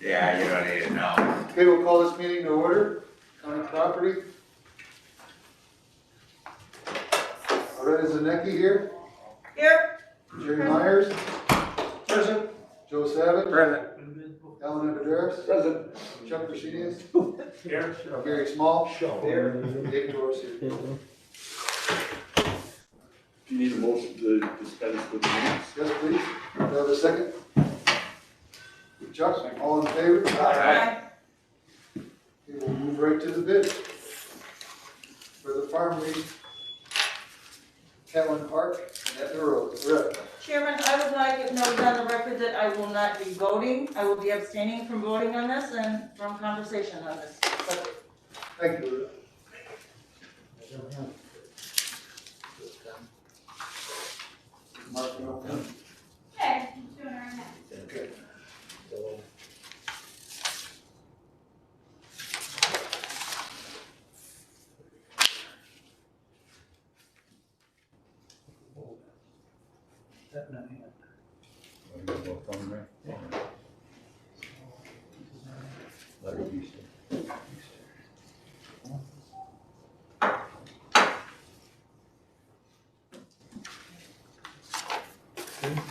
Yeah, you don't need it now. Okay, we'll call this meeting to order. County property. Loretta Zanecki here. Here. Jerry Myers. Present. Joe Savage. Present. Alan Evaderis. Present. Chuck Rashidis. Here. Gary Small. Here. Dave Torres here. Do you need a motion to dispense with the minutes? Yes, please. Do I have a second? Chuck, all in favor? Aye. Okay, we'll move right to the bid. For the farm lease, Catlin Park and Etna Road. Loretta. Chairman, I would like it noted on the record that I will not be voting. I will be abstaining from voting on this and from conversation on this. Thank you, Loretta. Mark, you okay? Okay, I'm doing all right. Okay.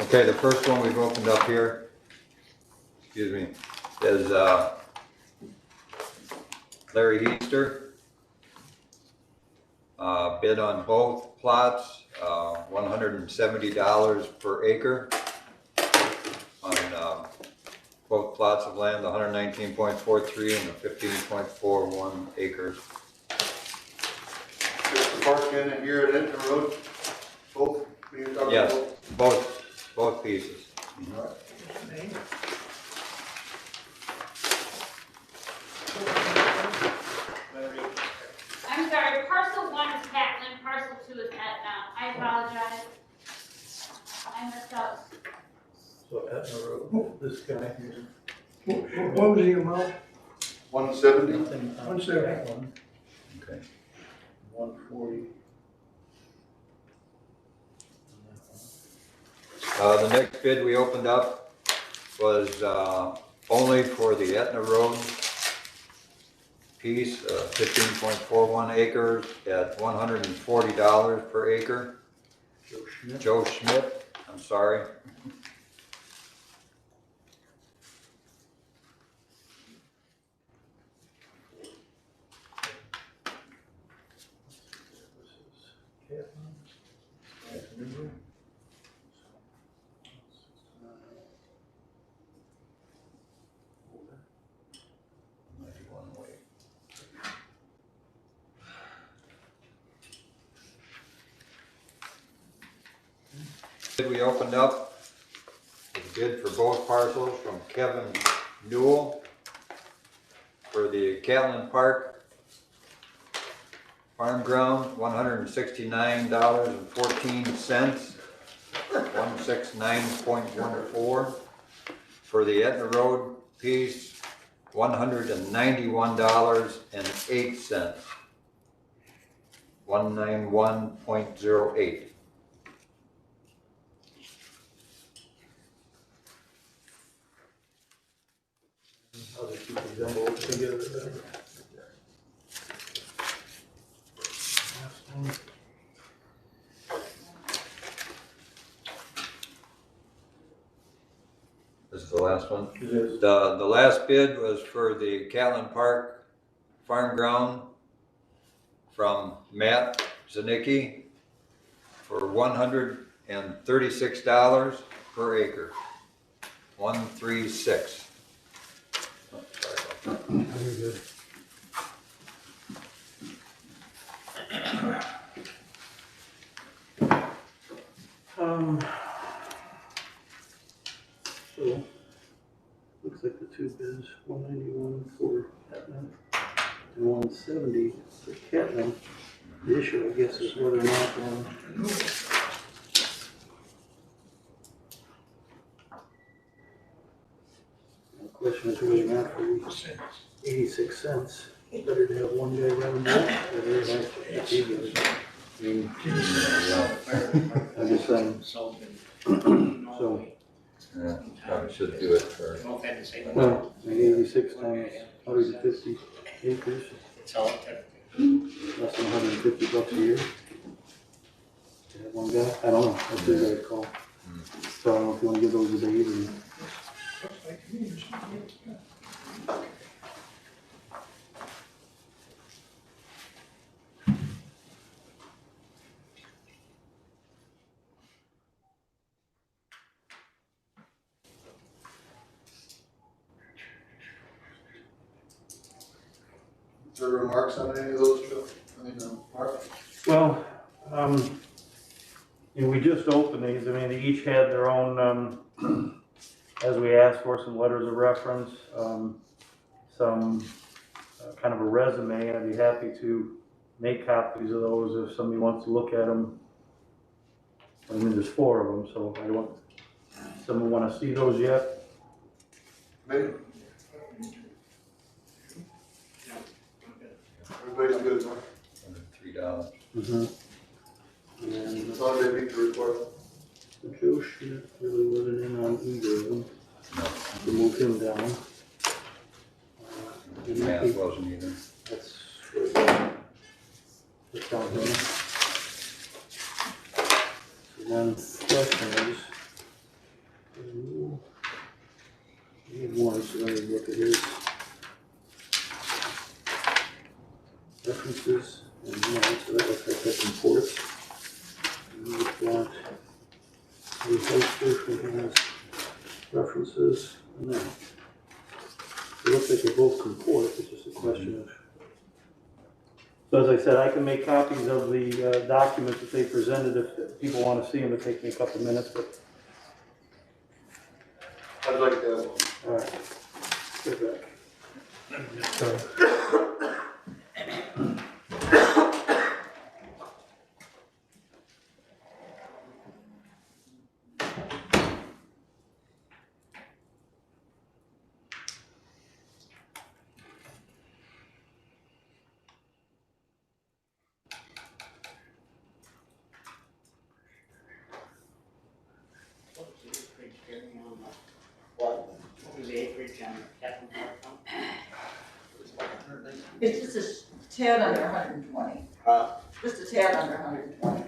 Okay, the first one we've opened up here, excuse me, is Larry Heaster. Bid on both plots, $170 per acre on both plots of land, the 119.43 and the 15.41 acres. Just the park in and here at Etna Road, both? We talked about Yes, both? both pieces. All right. I'm sorry, parcel 1 is Catlin, parcel 2 is Etna. I apologize. I messed up. So Etna Road, this guy here. What was the amount? 170? 171. Okay. 140. The next bid we opened up was only for the Etna Road piece, 15.41 acres at $140 per acre. Joe Schmidt. Joe Schmidt, I'm sorry. We opened up the bid for both parcels from Kevin Newell for the Catlin Park farm ground, $169.14, 169.14. For the Etna Road piece, $191.08, 191.08. I'll just keep them all together. Last one. This is the last one. It is. The last bid was for the Catlin Park farm ground from Matt Zanicki for $136 per acre. 136. Oh, sorry about that. Very good. So, looks like the two bids, 191 for Etna and 170 for Catlin. The issue, I guess, is whether or not, the question is whether or not for 86 cents, better to have one guy run them out, or they're like, I mean, I'm just saying. So, Yeah, probably should do it for, Well, 86 times 150 acres, It's all less than $150 a year. That one guy, I don't know, that's his guy call. So I don't know if you wanna give those a Dave and. Is there remarks on any of those, Bill? Mark? Well, we just opened these, I mean, they each had their own, as we asked for, some letters of reference, some kind of a resume. I'd be happy to make copies of those if somebody wants to look at them. I mean, there's 4 of them, so I don't, someone want to see those yet? Me? Everybody's good, huh? $103. Mm-hmm. And As long as they meet the report. Joe Schmidt really wasn't in on either of them. No. To move him down. And I Math think wasn't either. that's down there. So then question is, we have one, so let me look at his references and more, so that looks like that's important. And we've got the high school has references and that. It looks like they both comport, it's just a question of. So as I said, I can make copies of the documents that they presented if people want to see them. It'll take me a couple minutes, but. I'd like to have one. All right, go back. What was the acreage on Captain Park? It's just a tad under 120. Just a tad under 120.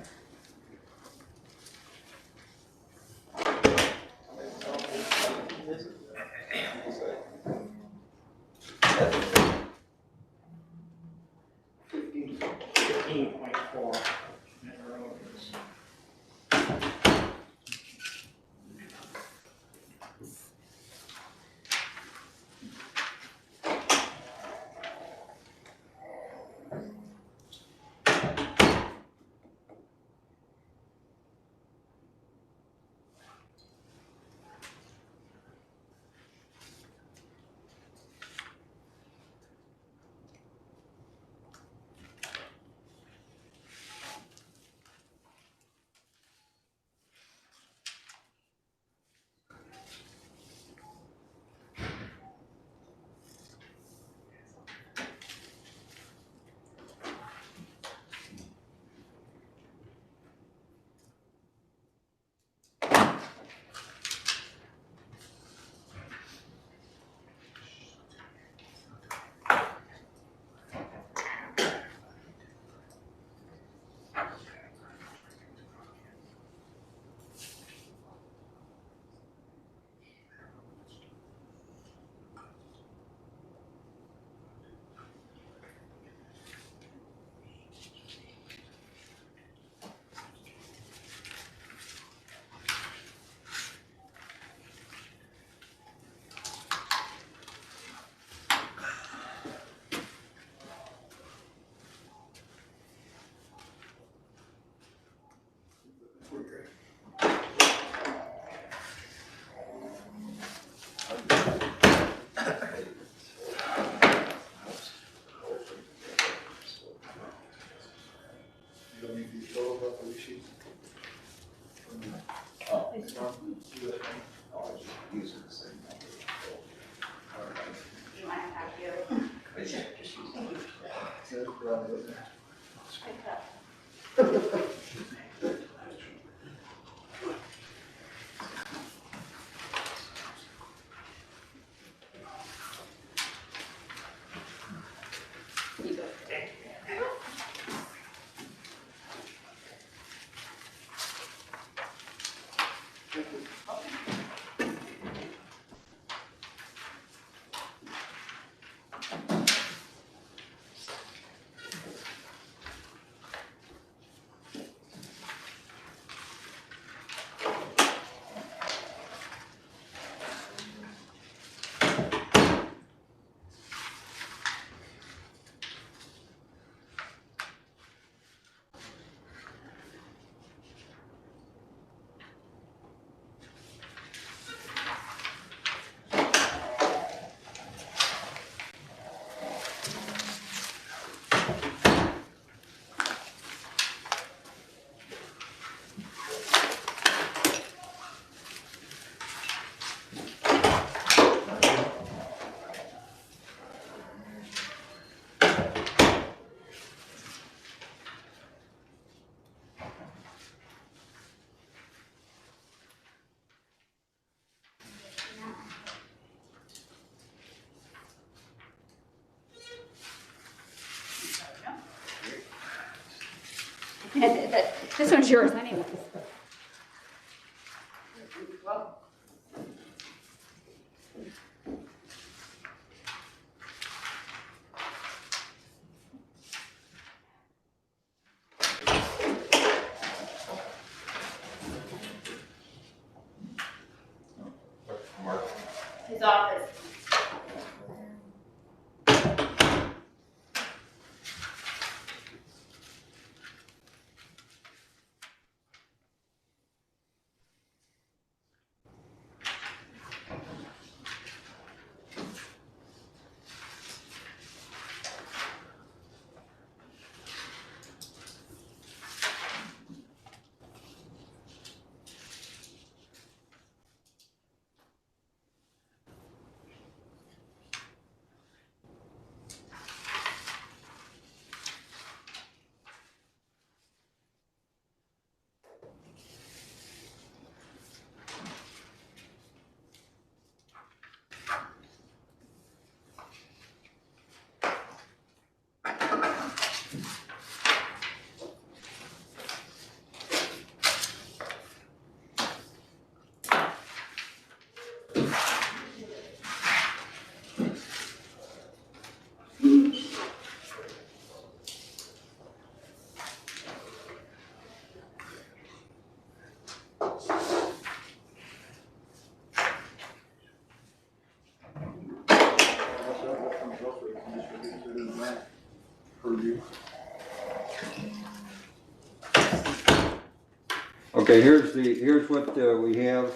This one's yours anyway. His office. Okay, here's what we have.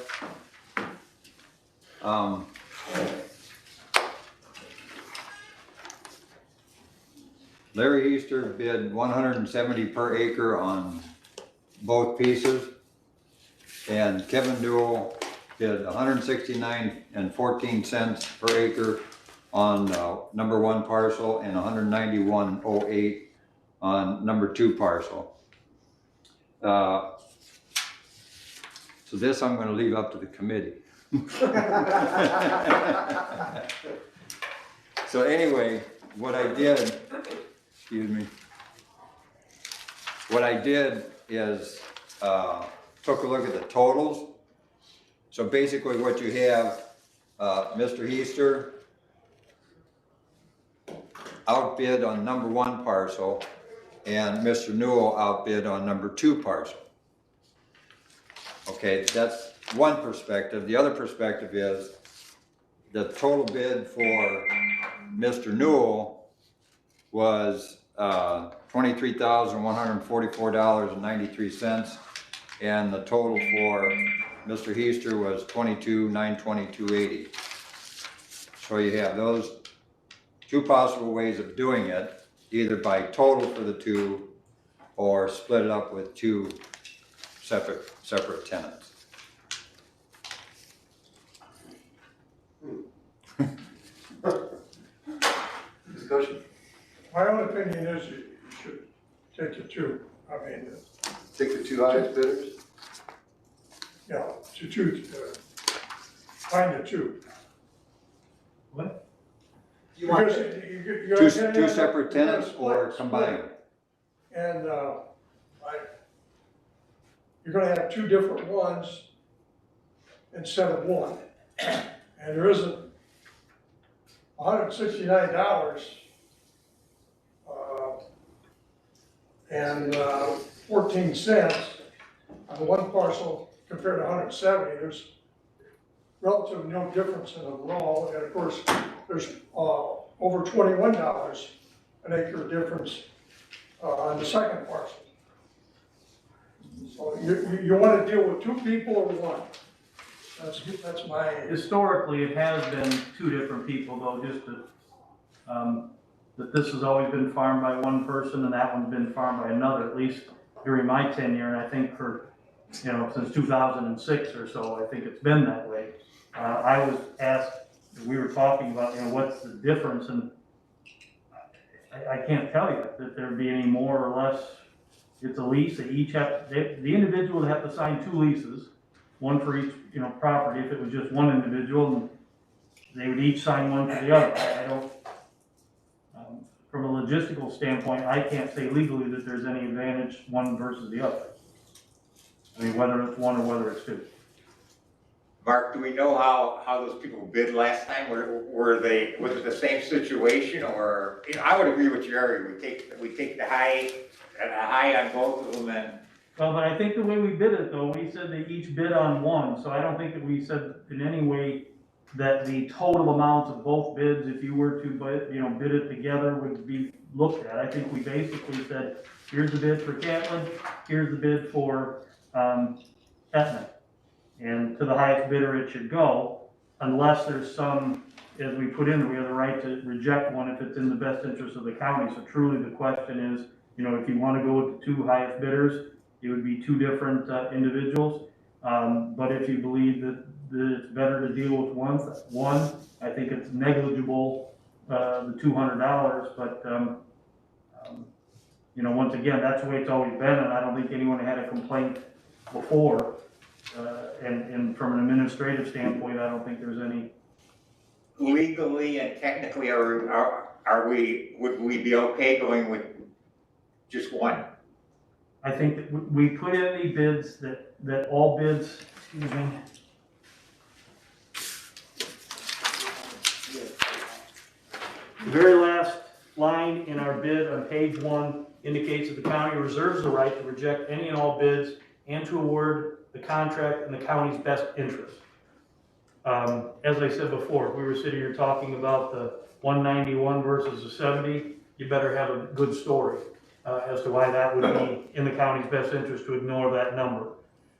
Larry Easter bid 170 per acre on both pieces. And Kevin Newell bid 169 and 14 cents per acre on number 1 parcel and 191.08 on number 2 parcel. So this I'm going to leave up to the committee. So anyway, what I did, excuse me, what I did is took a look at the totals. So basically what you have, Mr. Easter outbid on number 1 parcel and Mr. Newell outbid on number 2 parcel. Okay, that's one perspective. The other perspective is the total bid for Mr. Newell was $23,144.93, and the total for Mr. Easter was $22,922.80. So you have those 2 possible ways of doing it, either by total for the 2 or split it up with 2 separate tenants. Discussion. My own opinion is you should take the 2. I mean, Take the 2 highest bidders. yeah, find the 2. You want Because to, you're Two gonna end up- separate you're gonna tenants or split. combined? And, you're gonna have 2 different ones instead of 1. And there isn't $169 and 14 cents on 1 parcel compared to 170. There's relatively no difference in them at all. And of course, there's over $21 an acre difference on the second parcel. So you want to deal with 2 people or 1? That's my. Historically, it has been 2 different people, though, just that this has always been farmed by one person and that one's been farmed by another, at least during my tenure, and I think for, since 2006 or so, I think it's been that way. I was asked, we were talking about, what's the difference, and I can't tell you that there'd be any more or less. It's a lease, they each have, the individual would have to sign 2 leases, one for each, property. If it was just one individual, they would each sign one for the other. I don't, from a logistical standpoint, I can't say legally that there's any advantage one versus the other. I mean, whether it's one or whether it's two. Mark, do we know how those people bid last time? Was it the same situation, or, you know, I would agree with Jerry, we take the high on both of them and. Well, but I think the way we bid it though, we said they each bid on one, so I don't think that we said in any way that the total amounts of both bids, if you were to bid it together, would be looked at. I think we basically said, here's the bid for Catlin, here's the bid for, Etna. And to the highest bidder it should go, unless there's some, as we put in, we have the right to reject one if it's in the best interest of the county. So truly the question is, you know, if you want to go with the two highest bidders, it would be two different individuals. But if you believe that it's better to deal with one, I think it's negligible, the $200, but you know, once again, that's the way it's always been, and I don't think anyone had a complaint before. And from an administrative standpoint, I don't think there's any. Legally and technically, would we be okay going with just one? I think that we put in the bids that all bids, excuse me. The very last line in our bid on page 1 indicates that the county reserves the right to reject any and all bids and to award the contract in the county's best interest. As I said before, if we were sitting here talking about the 191 versus the 70, you better have a good story as to why that would be in the county's best interest to ignore that number.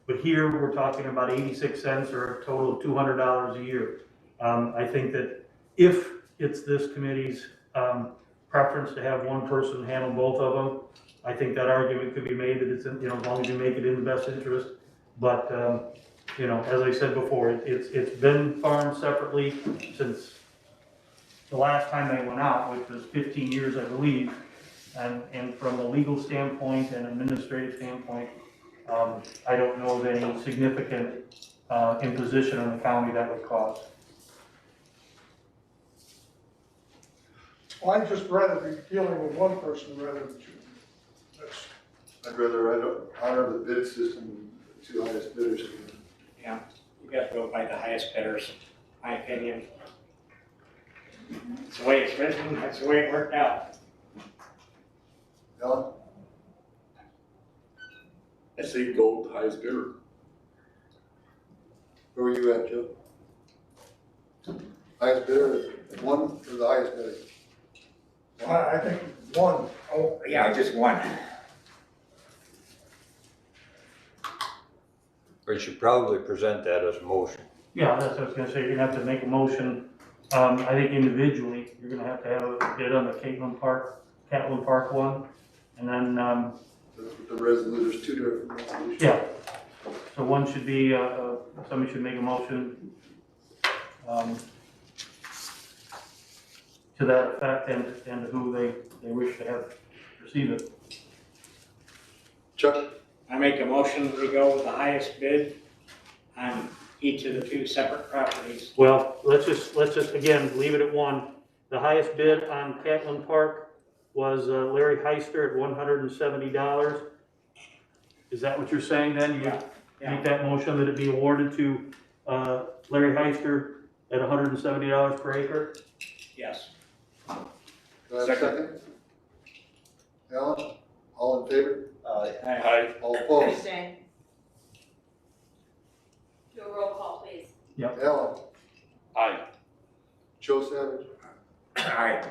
But here we're talking about 86 cents or a total of $200 a year. I think that if it's this committee's preference to have one person handle both of them, I think that argument could be made that it's, you know, as long as you make it in the best interest. But, you know, as I said before, it's been farmed separately since the last time they went out, which was 15 years, I believe. And from a legal standpoint and administrative standpoint, I don't know of any significant imposition on the county that would cause. Well, I'd just rather be dealing with one person rather than two. I'd rather honor the bid system, the two highest bidders. Yeah, you got to go by the highest bidders, my opinion. It's the way it's written, that's the way it worked out. Alan? I say go with the highest bidder. Where were you at, Joe? Highest bidder, one or the highest bidder? I think one. Oh, Yeah, just one. We should probably present that as a motion. Yeah, that's what I was gonna say, you're gonna have to make a motion, I think individually, you're gonna have to have a bid on the Catlin Park one, and then, The resolution, there's two different resolutions. yeah. So one should be, somebody should make a motion, to that effect and who they wish to have receive it. Chuck? I make a motion, we go with the highest bid on each of the two separate properties. Well, let's just, again, leave it at one. The highest bid on Catlin Park was Larry Heister at $170. Is that what you're saying then? You Yeah. make that motion that it be awarded to Larry Heister at $170 per acre? Yes. Do I have a second? Alan? All in favor? Aye. All opposed? Abstain. Do a roll call, please. Alan? Aye. Joe Savage? Aye.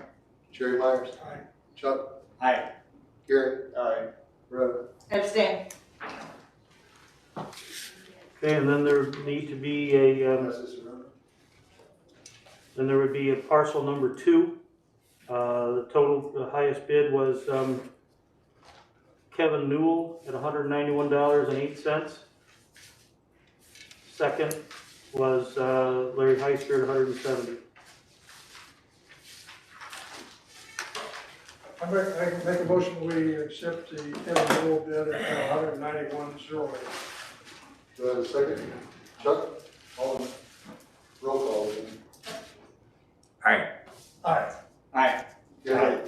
Jerry Myers? Aye. Chuck? Aye. Gary? Aye. Rhoda? Abstain. Okay, and then there need to be a, Pass this around. then there would be a parcel number 2. The highest bid was Kevin Newell at $191.08. Second was Larry Heister at $170. I make a motion, we accept the Kevin Newell bid at $191.08. Do I have a second? Chuck? All in, roll call. Aye. Aye. Aye. Gary?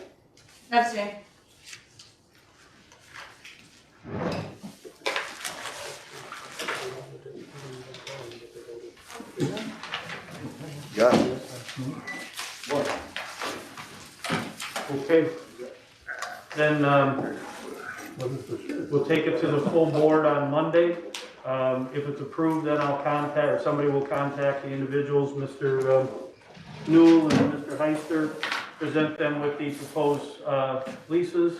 Got it. Okay. Then, we'll take it to the full board on Monday. If it's approved, then I'll contact, or somebody will contact the individuals, Mr. Newell and Mr. Heister, present them with the proposed leases,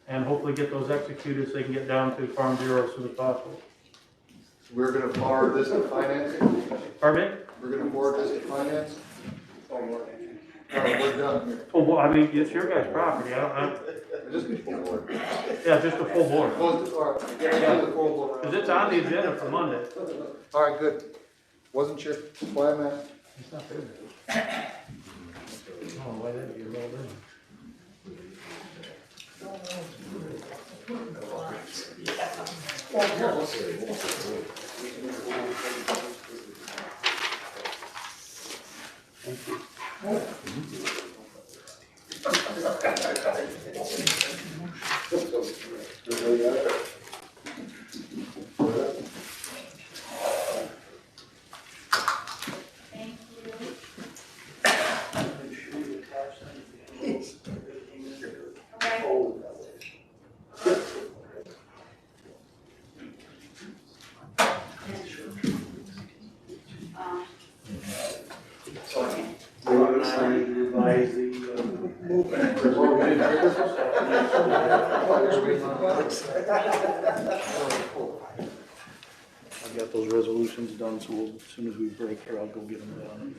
and hopefully get those executed so they can get down to Farm Bureau as soon as possible. We're gonna forward this to finance? Pardon me? We're gonna forward this to finance? We're done. Oh, well, I mean, it's your guys' property, Just be forward. yeah, just a full board. Close the, yeah, the full board. Because it's on the agenda for Monday. All right, good. Wasn't sure why I'm at. It's not there. Oh, why didn't you roll in? Thank you. Okay. I've got those resolutions done, so as soon as we break here, I'll go get them done.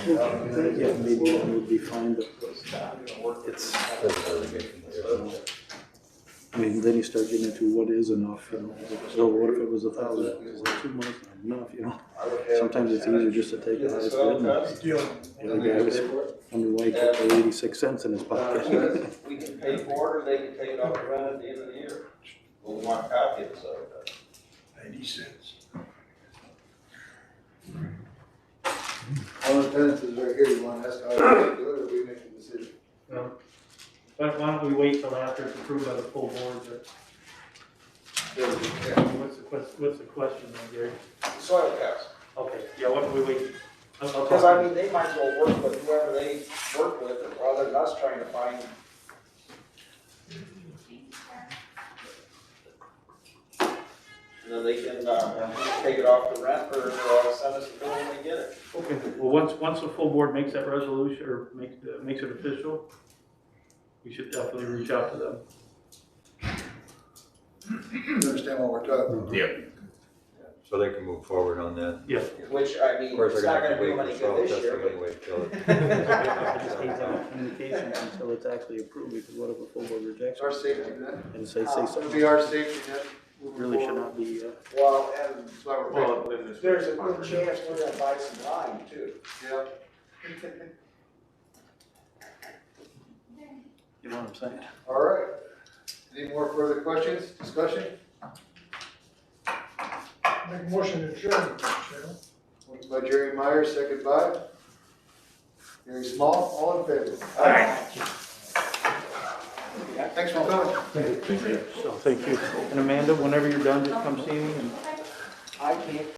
Yeah, maybe it would be fine, but it's, I mean, then you start getting into what is enough, you know, so what if it was 1,000, is that too much, not enough, you know? Sometimes it's easier just to take the highest bid, and the other guy was, wondering why he kept the 86 cents in his pocket. We can pay for it, or they can take it off the rent at the end of the year. We'll want copies of it. 90 cents. All the tenants is right here. You want to ask how to do it, or we make the decision? But why don't we wait till after it's approved by the full board? What's the question then, Gary? Soil test. Okay, yeah, why don't we wait? Because I mean, they might as well work with whoever they work with, rather than us trying to find. And then they can, take it off the rent, or send us the bill when they get it. Okay, well, once the full board makes that resolution, or makes it official, we should definitely reach out to them. You understand what we're talking about? Yeah. So they can move forward on that. Yeah. Which, I mean, Of course, it's they're not gonna have gonna to do wait any for good soil this year, testing but. anyway, till I just hate that communication until it's actually approved, because what if a full board rejects It's our it? safety net. And say It'll something be our safety net. moving really should forward. not be, Well, and That's why we're paying. there's a good chance we're gonna buy some lime too. Yeah. you know what I'm saying? All right. Any more further questions, discussion? Make a motion to adjourn, Mr. Chairman. Motion by Jerry Myers, second by Gary Small, all in favor? Thanks for coming. So, thank you. And Amanda, whenever you're done, just come see me and I can't